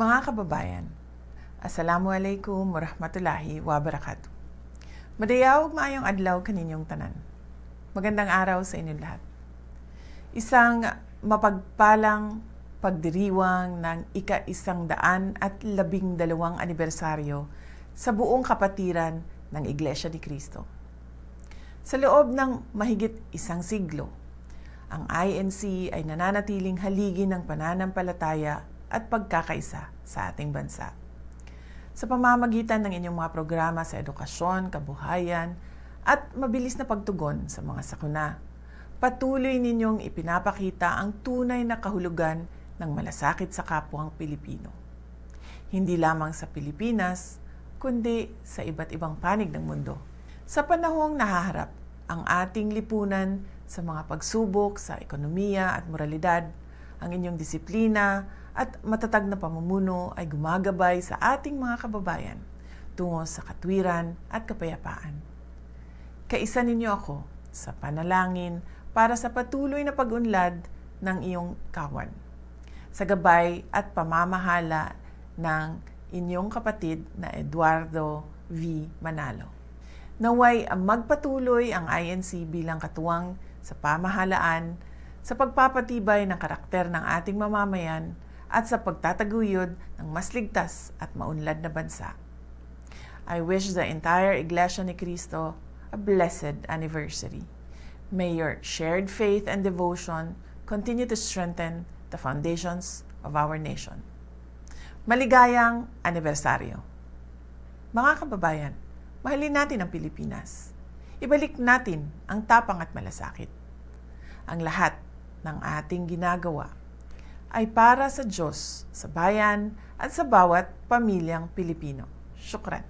Mga kababayan, Assalamualaikum warahmatullahi wabarakatuh. Madayaw maayong adlaw kaninyong tanan. Magandang araw sa inyong lahat. Isang mapagpalang pagdiriwang ng ika-112 anibersaryo sa buong kapatiran ng Iglesia ni Cristo. Sa loob ng mahigit isang siglo, ang INC ay nananatiling haligi ng pananampalataya at pagkakaisa sa ating bansa. Sa pamamagitan ng inyong mga programa sa edukasyon, kabuhayan, at mabilis na pagtugon sa mga sakuna, patuloy ninyong ipinapakita ang tunay na kahulugan ng malasakit sa kapwang Pilipino. Hindi lamang sa Pilipinas, kundi sa iba't ibang panig ng mundo. Sa panahong nahaharap ang ating lipunan sa mga pagsubok sa ekonomiya at moralidad, ang inyong disiplina at matatag na pamumuno ay gumagabay sa ating mga kababayan tungo sa katwiran at kapayapaan. Kaisa ninyo ako sa panalangin para sa patuloy na pag-unlad ng iyong kawan, sa gabay at pamamahala ng inyong kapatid na Eduardo V. Manalo. Naway magpatuloy ang INC bilang katuwang sa pamahalaan, sa pagpapatibay ng karakter ng ating mamamayan at sa pagtataguyod ng mas ligtas at maunlad na bansa. I wish the entire Iglesia ni Cristo a blessed anniversary. May your shared faith and devotion continue to strengthen the foundations of our nation. Maligayang anibersaryo! Mga kababayan, mahalin natin ang Pilipinas. Ibalik natin ang tapang at malasakit. Ang lahat ng ating ginagawa ay para sa Diyos, sa bayan at sa bawat pamilyang Pilipino. Syukran.